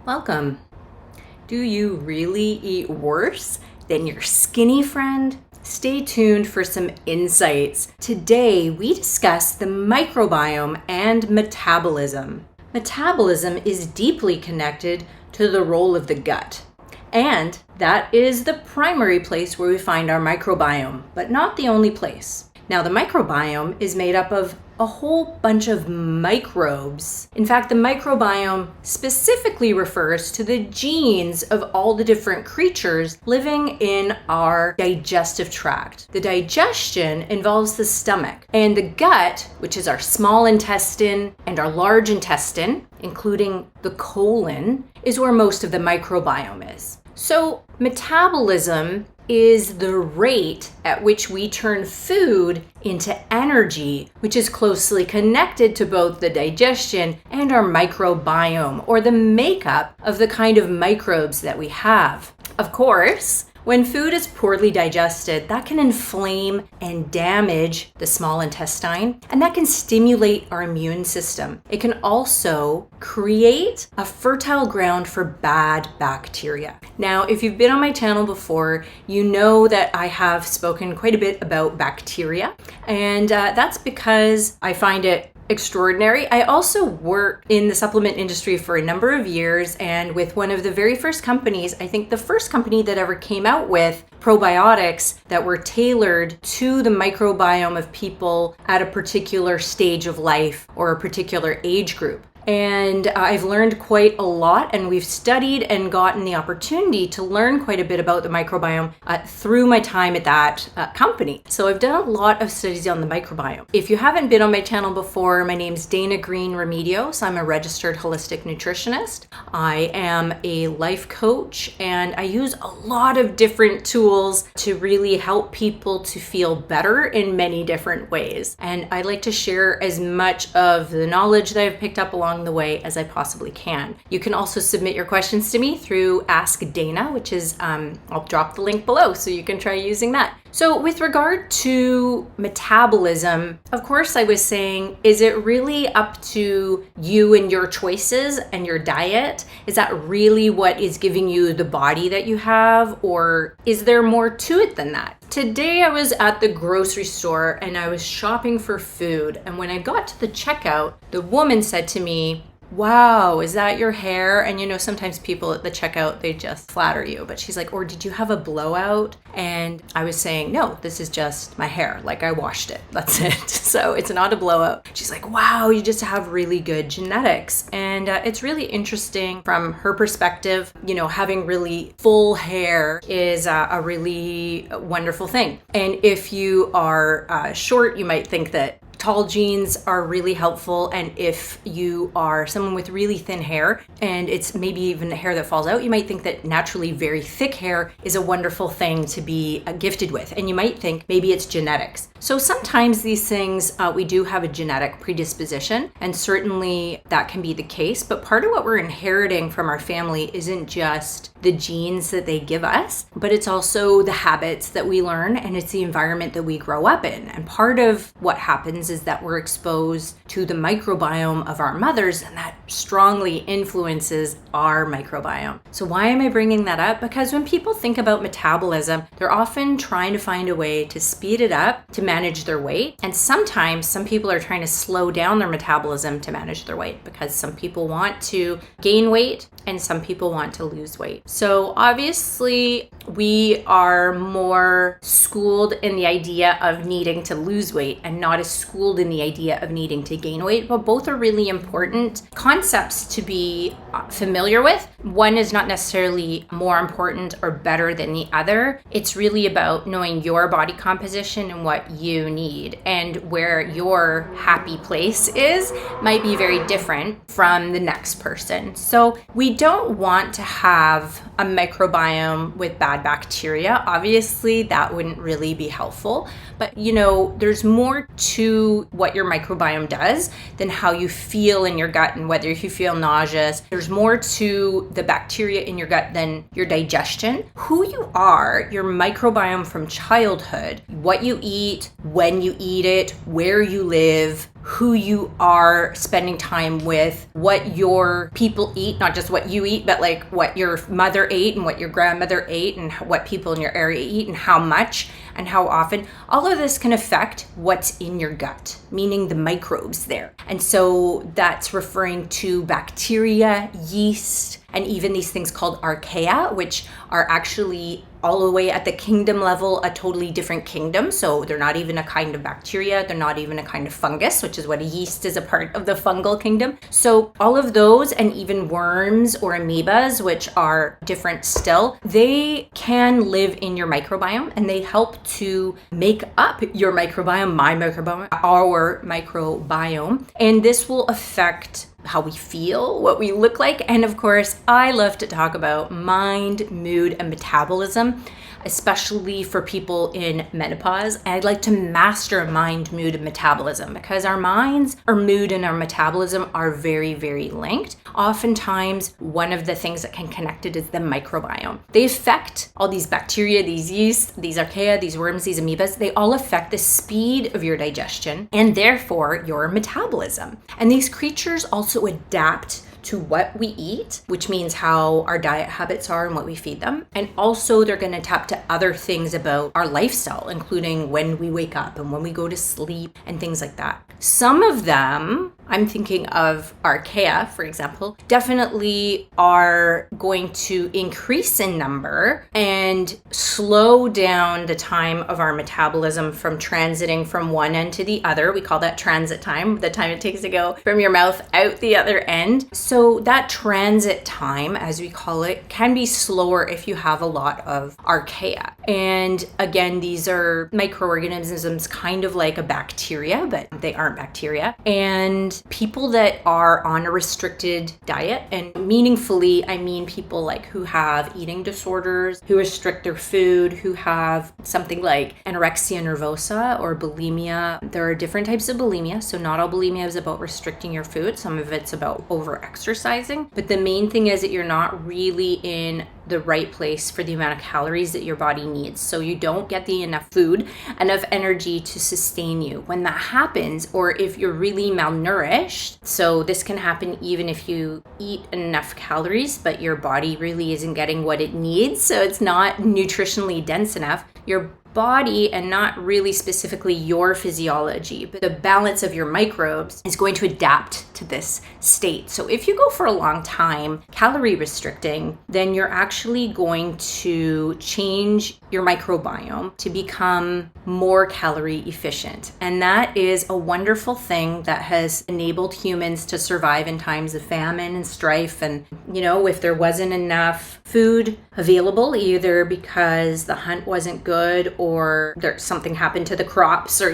Welcome. Do you really eat worse than your skinny friend? Stay tuned for some insights. Today, we discuss the microbiome and metabolism. Metabolism is deeply connected to the role of the gut. And that is the primary place where we find our microbiome, but not the only place. Now, the microbiome is made up of a whole bunch of microbes. In fact, the microbiome specifically refers to the genes of all the different creatures living in our digestive tract. The digestion involves the stomach, and the gut, which is our small intestine and our large intestine, including the colon, is where most of the microbiome is. So, metabolism is the rate at which we turn food into energy, which is closely connected to both the digestion and our microbiome, or the makeup of the kind of microbes that we have. Of course, when food is poorly digested, that can inflame and damage the small intestine, and that can stimulate our immune system. It can also create a fertile ground for bad bacteria. Now, if you've been on my channel before, you know that I have spoken quite a bit about bacteria, and that's because I find it extraordinary. I also worked in the supplement industry for a number of years, and with one of the very first companies, I think the first company that ever came out with probiotics that were tailored to the microbiome of people at a particular stage of life or a particular age group. And I've learned quite a lot, and we've studied and gotten the opportunity to learn quite a bit about the microbiome through my time at that company. So I've done a lot of studies on the microbiome. If you haven't been on my channel before, my name's Dana Green Remedios. I'm a registered holistic nutritionist. I am a life coach, and I use a lot of different tools to really help people to feel better in many different ways. And I like to share as much of the knowledge that I've picked up along the way as I possibly can. You can also submit your questions to me through Ask Dana, which is, I'll drop the link below so you can try using that. So with regard to metabolism, of course I was saying, is it really up to you and your choices and your diet? Is that really what is giving you the body that you have, or is there more to it than that? Today I was at the grocery store and I was shopping for food, and when I got to the checkout, the woman said to me, "Wow, is that your hair?" And you know, sometimes people at the checkout, they just flatter you. But she's like, "Or did you have a blowout?" And I was saying, "No, this is just my hair. Like, I washed it. That's it." So it's not a blowout. She's like, "Wow, you just have really good genetics." And it's really interesting from her perspective. You know, having really full hair is a really wonderful thing. And if you are short, you might think that tall genes are really helpful, and if you are someone with really thin hair and it's maybe even the hair that falls out, you might think that naturally very thick hair is a wonderful thing to be gifted with, and you might think maybe it's genetics. So sometimes these things, we do have a genetic predisposition, and certainly that can be the case, but part of what we're inheriting from our family isn't just the genes that they give us, but it's also the habits that we learn, and it's the environment that we grow up in. And part of what happens is that we're exposed to the microbiome of our mothers, and that strongly influences our microbiome. So why am I bringing that up? Because when people think about metabolism, they're often trying to find a way to speed it up to manage their weight. And sometimes some people are trying to slow down their metabolism to manage their weight, because some people want to gain weight and some people want to lose weight. So obviously we are more schooled in the idea of needing to lose weight and not as schooled in the idea of needing to gain weight, but both are really important concepts to be familiar with. One is not necessarily more important or better than the other. It's really about knowing your body composition and what you need, and where your happy place is might be very different from the next person. So we don't want to have a microbiome with bad bacteria. Obviously, that wouldn't really be helpful. But you know, there's more to what your microbiome does than how you feel in your gut and whether you feel nauseous. There's more to the bacteria in your gut than your digestion. Who you are, your microbiome from childhood, what you eat, when you eat it, where you live, who you are spending time with, what your people eat, not just what you eat, but like what your mother ate and what your grandmother ate and what people in your area eat and how much and how often. All of this can affect what's in your gut, meaning the microbes there. And so that's referring to bacteria, yeast, and even these things called archaea, which are actually all the way at the kingdom level, a totally different kingdom. So they're not even a kind of bacteria. They're not even a kind of fungus, which is what a yeast is, a part of the fungal kingdom. So all of those, and even worms or amoebas, which are different still, they can live in your microbiome and they help to make up your microbiome, my microbiome, our microbiome. And this will affect how we feel, what we look like. And of course, I love to talk about mind, mood, and metabolism, especially for people in menopause. And I'd like to master mind, mood, and metabolism because our minds, our mood, and our metabolism are very, very linked. Oftentimes, one of the things that can connect it is the microbiome. They affect all these bacteria, these yeast, these archaea, these worms, these amoebas. They all affect the speed of your digestion and therefore your metabolism. And these creatures also adapt to what we eat, which means how our diet habits are and what we feed them. And also they're going to tap to other things about our lifestyle, including when we wake up and when we go to sleep and things like that. Some of them, I'm thinking of archaea, for example, definitely are going to increase in number and slow down the time of our metabolism from transiting from one end to the other. We call that transit time, the time it takes to go from your mouth out the other end. So that transit time, as we call it, can be slower if you have a lot of archaea. And again, these are microorganisms kind of like a bacteria, but they aren't bacteria. And people that are on a restricted diet, and meaningfully, I mean people like who have eating disorders, who restrict their food, who have something like anorexia nervosa or bulimia. There are different types of bulimia. So not all bulimia is about restricting your food. Some of it's about over-exercising. But the main thing is that you're not really in the right place for the amount of calories that your body needs. So you don't get the enough food, enough energy to sustain you. When that happens, or if you're really malnourished, so this can happen even if you eat enough calories, but your body really isn't getting what it needs. So it's not nutritionally dense enough. Your body, and not really specifically your physiology, but the balance of your microbes is going to adapt to this state. So if you go for a long time calorie restricting, then you're actually going to change your microbiome to become more calorie efficient. And that is a wonderful thing that has enabled humans to survive in times of famine and strife. And, if there wasn't enough food available, either because the hunt wasn't good or there something happened to the crops, or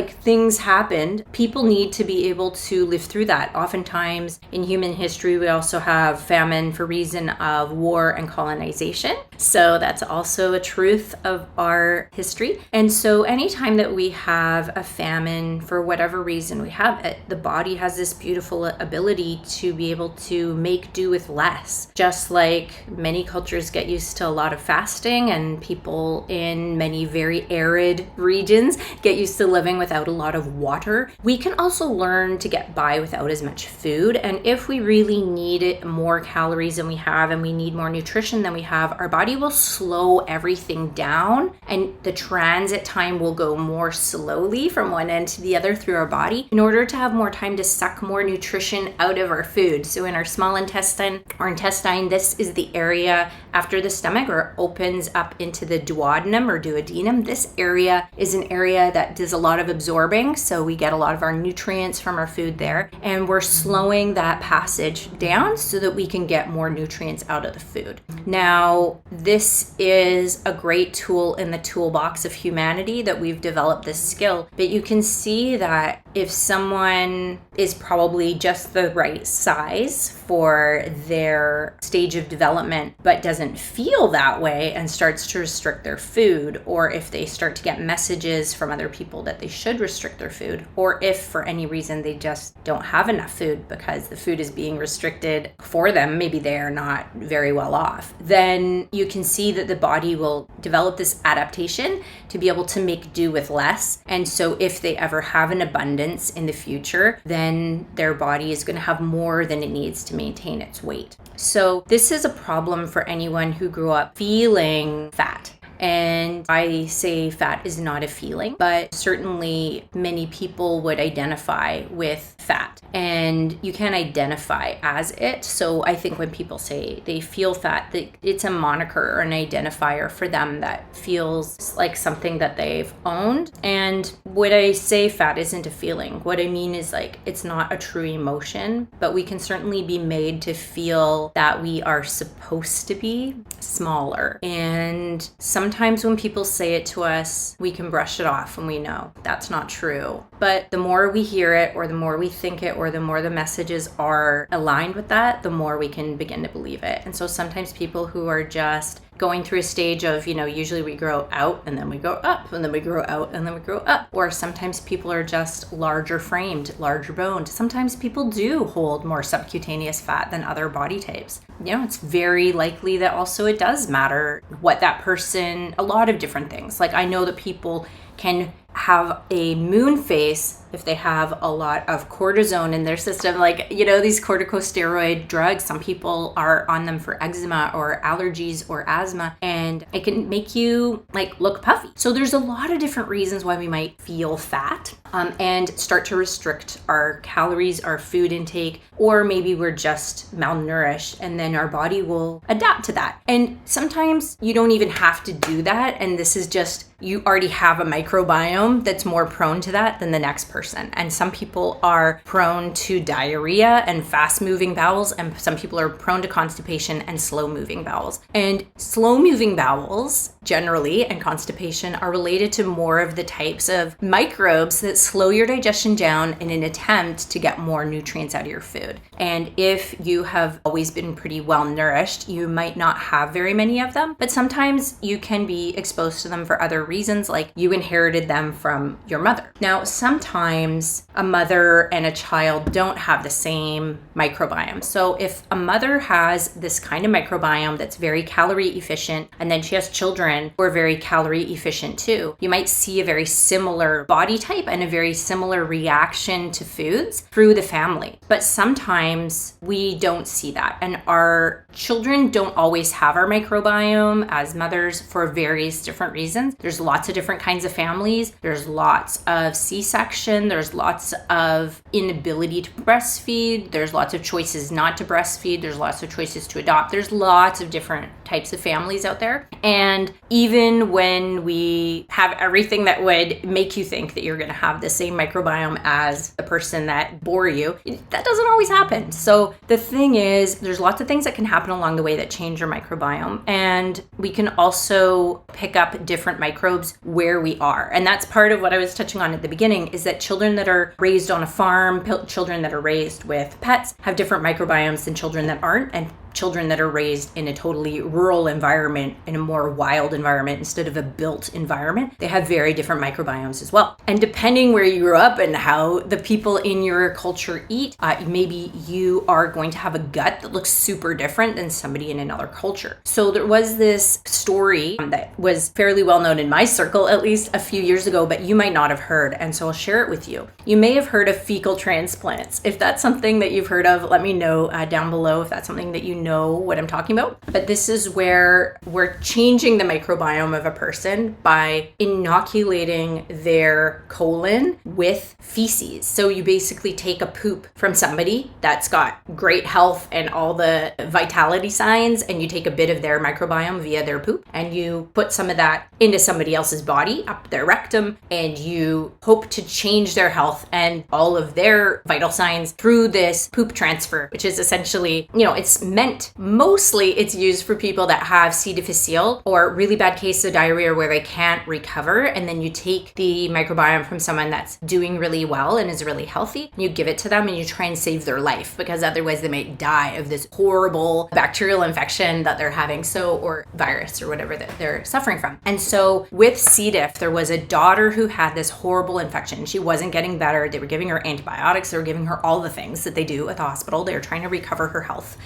things happened, people need to be able to live through that. Oftentimes in human history, we also have famine for reason of war and colonization. So that's also a truth of our history. And so anytime that we have a famine, for whatever reason we have it, the body has this beautiful ability to be able to make do with less. Just like many cultures get used to a lot of fasting, and people in many very arid regions get used to living without a lot of water, we can also learn to get by without as much food. And if we really need more calories than we have, and we need more nutrition than we have, our body will slow everything down, and the transit time will go more slowly from one end to the other through our body in order to have more time to suck more nutrition out of our food. So in our small intestine or intestine, this is the area after the stomach, or opens up into the duodenum or duodenum. This area is an area that does a lot of absorbing, so we get a lot of our nutrients from our food there, and we're slowing that passage down so that we can get more nutrients out of the food. Now, this is a great tool in the toolbox of humanity that we've developed this skill, but you can see that if someone is probably just the right size for their stage of development, but doesn't feel that way and starts to restrict their food, or if they start to get messages from other people that they should restrict their food, or if for any reason they just don't have enough food because the food is being restricted for them, maybe they are not very well off, then you can see that the body will develop this adaptation to be able to make do with less. And so if they ever have an abundance in the future, then their body is going to have more than it needs to maintain its weight. So this is a problem for anyone who grew up feeling fat. And I say fat is not a feeling, but certainly many people would identify with fat, and you can identify as it. So I think when people say they feel fat, it's a moniker or an identifier for them that feels like something that they've owned. And when I say fat isn't a feeling, what I mean is like it's not a true emotion, but we can certainly be made to feel that we are supposed to be smaller. And sometimes when people say it to us, we can brush it off and we know that's not true. But the more we hear it, or the more we think it, or the more the messages are aligned with that, the more we can begin to believe it. And so sometimes people who are just going through a stage of, usually we grow out and then we go up, and then we grow out and then we grow up. Or sometimes people are just larger framed, larger boned. Sometimes people do hold more subcutaneous fat than other body types. It's very likely that also it does matter what that person, a lot of different things. Like I know that people can have a moon face if they have a lot of cortisone in their system, like, these corticosteroid drugs. Some people are on them for eczema or allergies or asthma, and it can make you look puffy. So there's a lot of different reasons why we might feel fat and start to restrict our calories, our food intake, or maybe we're just malnourished, and then our body will adapt to that. And sometimes you don't even have to do that. And this is just, you already have a microbiome that's more prone to that than the next person. And some people are prone to diarrhea and fast moving bowels, and some people are prone to constipation and slow moving bowels. And slow moving bowels generally and constipation are related to more of the types of microbes that slow your digestion down in an attempt to get more nutrients out of your food. And if you have always been pretty well nourished, you might not have very many of them, but sometimes you can be exposed to them for other reasons, like you inherited them from your mother. Now, sometimes a mother and a child don't have the same microbiome. So if a mother has this kind of microbiome that's very calorie efficient, and then she has children who are very calorie efficient too, you might see a very similar body type and a very similar reaction to foods through the family. But sometimes we don't see that. And our children don't always have our microbiome as mothers for various different reasons. There's lots of different kinds of families. There's lots of C-section. There's lots of inability to breastfeed. There's lots of choices not to breastfeed. There's lots of choices to adopt. There's lots of different types of families out there. And even when we have everything that would make you think that you're going to have the same microbiome as the person that bore you, that doesn't always happen. So the thing is, there's lots of things that can happen along the way that change your microbiome. And we can also pick up different microbes where we are. And that's part of what I was touching on at the beginning, is that children that are raised on a farm, children that are raised with pets have different microbiomes than children that aren't, and children that are raised in a totally rural environment, in a more wild environment instead of a built environment, they have very different microbiomes as well. And depending where you grew up and how the people in your culture eat, maybe you are going to have a gut that looks super different than somebody in another culture. So there was this story that was fairly well known in my circle, at least a few years ago, but you might not have heard, and so I'll share it with you. You may have heard of fecal transplants. If that's something that you've heard of, let me know down below if that's something that you know what I'm talking about. But this is where we're changing the microbiome of a person by inoculating their colon with feces. So you basically take a poop from somebody that's got great health and all the vitality signs, and you take a bit of their microbiome via their poop, and you put some of that into somebody else's body, up their rectum, and you hope to change their health and all of their vital signs through this poop transfer, which is essentially, it's meant, mostly it's used for people that have C. difficile or really really bad case of diarrhea where they can't recover, and then you take the microbiome from someone that's doing really well and is really healthy, and you give it to them and you try and save their life, because otherwise they might die of this horrible bacterial infection that they're having, or virus or whatever that they're suffering from. And so with C. diff, there was a daughter who had this horrible infection. She wasn't getting better. They were giving her antibiotics. They were giving her all the things that they do at the hospital. They were trying to recover her health,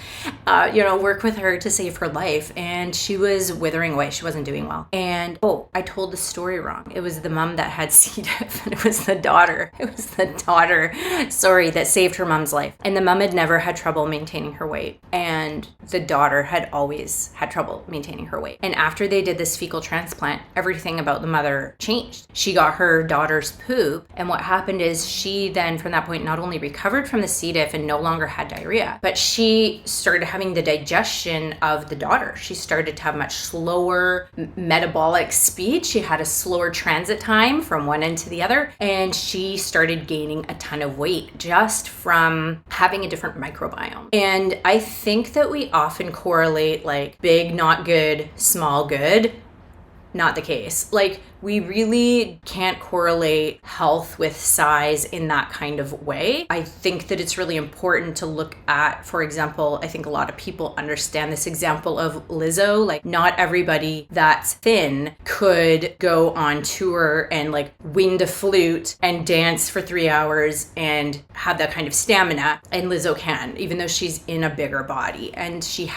work with her to save her life. And she was withering away. She wasn't doing well. And, I told the story wrong. It was the mom that had C. diff, and it was the daughter. That saved her mom's life. And the mom had never had trouble maintaining her weight. And the daughter had always had trouble maintaining her weight. And after they did this fecal transplant, everything about the mother changed. She got her daughter's poop. And what happened is she then, from that point, not only recovered from the C. diff and no longer had diarrhea, but she started having the digestion of the daughter. She started to have much slower metabolic speed. She had a slower transit time from one end to the other. And she started gaining a ton of weight just from having a different microbiome. And I think that we often correlate like big, not good, small, good. Not the case. Like, we really can't correlate health with size in that kind of way. I think that it's really important to look at, for example, I think a lot of people understand this example of Lizzo. Like, not everybody that's thin could go on tour and like wind a flute and dance for 3 hours and have that kind of stamina. And Lizzo can, even though she's in a bigger body. And she's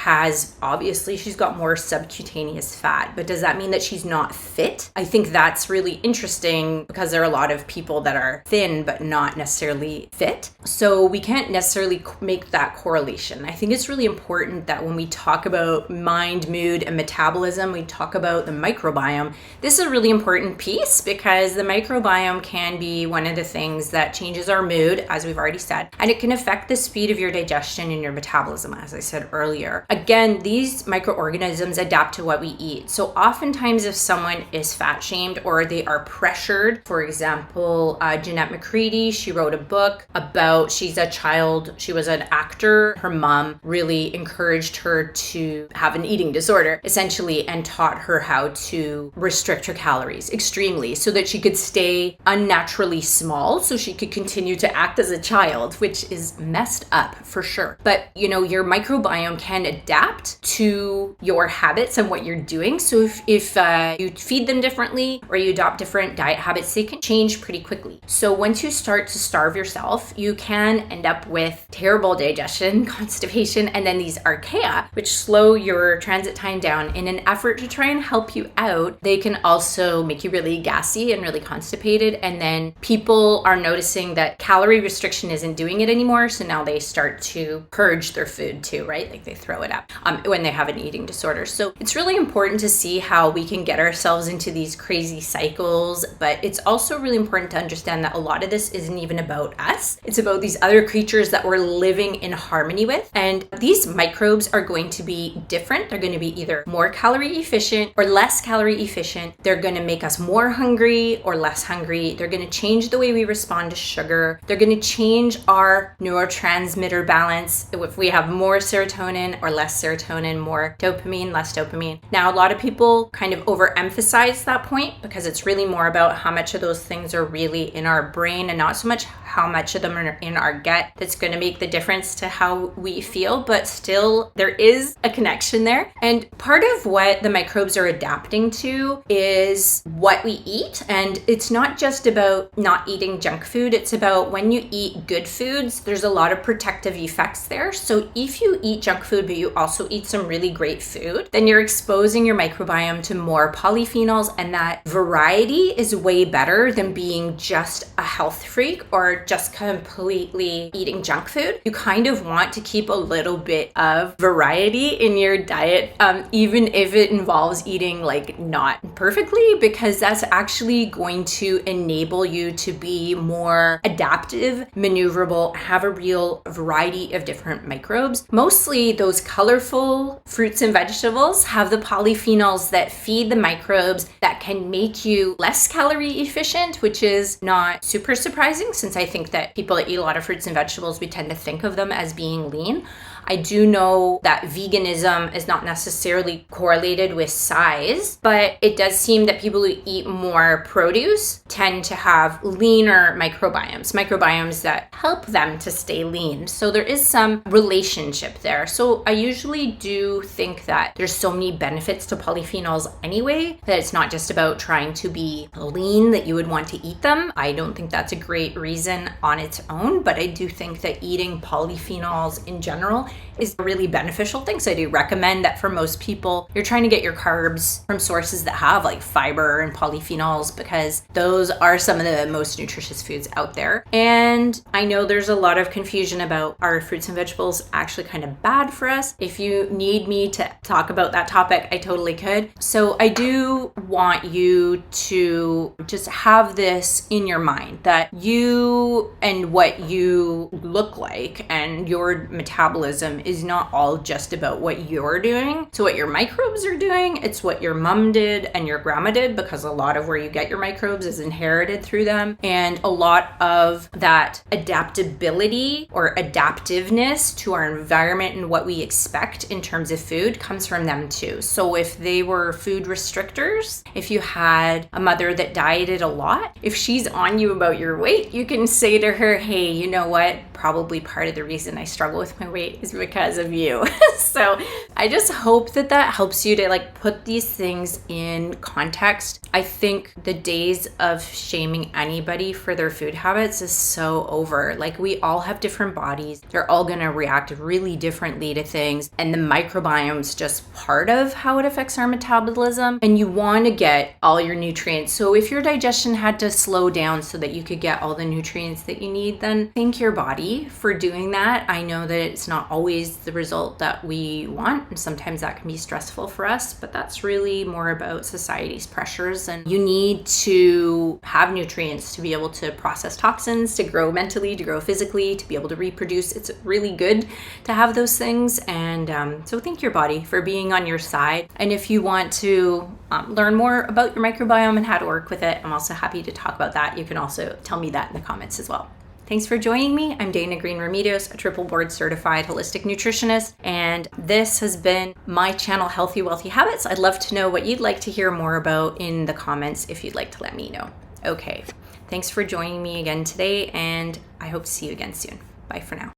got more subcutaneous fat. But does that mean that she's not fit? I think that's really interesting, because there are a lot of people that are thin but not necessarily fit. So we can't necessarily make that correlation. I think it's really important that when we talk about mind, mood, and metabolism, we talk about the microbiome. This is a really important piece, because the microbiome can be one of the things that changes our mood, as we've already said, and it can affect the speed of your digestion and your metabolism, as I said earlier. Again, these microorganisms adapt to what we eat. So oftentimes if someone is fat shamed or they are pressured, for example, Jeanette McCready, she wrote a book about, she was an actor. Her mom really encouraged her to have an eating disorder, essentially, and taught her how to restrict her calories extremely so that she could stay unnaturally small, so she could continue to act as a child, which is messed up for sure. But, your microbiome can adapt to your habits and what you're doing. So if you feed them differently or you adopt different diet habits, they can change pretty quickly. So once you start to starve yourself, you can end up with terrible digestion, constipation, and then these archaea, which slow your transit time down. In an effort to try and help you out, they can also make you really gassy and really constipated. And then people are noticing that calorie restriction isn't doing it anymore. So now they start to purge their food too, right? Like they throw it up when they have an eating disorder. So it's really important to see how we can get ourselves into these crazy cycles, but it's also really important to understand that a lot of this isn't even about us. It's about these other creatures that we're living in harmony with. And these microbes are going to be different. They're going to be either more calorie efficient or less calorie efficient. They're going to make us more hungry or less hungry. They're going to change the way we respond to sugar. They're going to change our neurotransmitter balance. If we have more serotonin or less serotonin, more dopamine, less dopamine. Now, a lot of people kind of overemphasize that point, because it's really more about how much of those things are really in our brain and not so much how much of them are in our gut that's going to make the difference to how we feel. But still, there is a connection there. And part of what the microbes are adapting to is what we eat. And it's not just about not eating junk food. It's about when you eat good foods, there's a lot of protective effects there. So if you eat junk food, but you also eat some really great food, then you're exposing your microbiome to more polyphenols, and that variety is way better than being just a health freak or just completely eating junk food. You kind of want to keep a little bit of variety in your diet, even if it involves eating like not perfectly, because that's actually going to enable you to be more adaptive, maneuverable, have a real variety of different microbes. Mostly those colorful fruits and vegetables have the polyphenols that feed the microbes that can make you less calorie efficient, which is not super surprising, since I think that people that eat a lot of fruits and vegetables, we tend to think of them as being lean. I do know that veganism is not necessarily correlated with size, but it does seem that people who eat more produce tend to have leaner microbiomes that help them to stay lean. So there is some relationship there. So I usually do think that there's so many benefits to polyphenols anyway, that it's not just about trying to be lean that you would want to eat them. I don't think that's a great reason on its own, but I do think that eating polyphenols in general is a really beneficial thing. So I do recommend that for most people, you're trying to get your carbs from sources that have like fiber and polyphenols, because those are some of the most nutritious foods out there. And I know there's a lot of confusion about, are fruits and vegetables actually kind of bad for us? If you need me to talk about that topic, I totally could. So I do want you to just have this in your mind, that you and what you look like and your metabolism is not all just about what you're doing. So what your microbes are doing, it's what your mom did and your grandma did, because a lot of where you get your microbes is inherited through them. And a lot of that adaptability or adaptiveness to our environment and what we expect in terms of food comes from them too. So if they were food restrictors, if you had a mother that dieted a lot, if she's on you about your weight, you can say to her, hey, you know what? Probably part of the reason I struggle with my weight is because of you. So I just hope that that helps you to like put these things in context. I think the days of shaming anybody for their food habits is so over. Like, we all have different bodies. They're all going to react really differently to things. And the microbiome's just part of how it affects our metabolism. And you want to get all your nutrients. So if your digestion had to slow down so that you could get all the nutrients that you need, then thank your body for doing that. I know that it's not always the result that we want, and sometimes that can be stressful for us, but that's really more about society's pressures. And you need to have nutrients to be able to process toxins, to grow mentally, to grow physically, to be able to reproduce. It's really good to have those things. And so thank your body for being on your side. And if you want to learn more about your microbiome and how to work with it, I'm also happy to talk about that. You can also tell me that in the comments as well. Thanks for joining me. I'm Dana Green-Remedios, a triple board certified holistic nutritionist, and this has been my channel, Healthy Wealthy Habits. I'd love to know what you'd like to hear more about in the comments if you'd like to let me know. Okay, thanks for joining me again today, and I hope to see you again soon. Bye for now.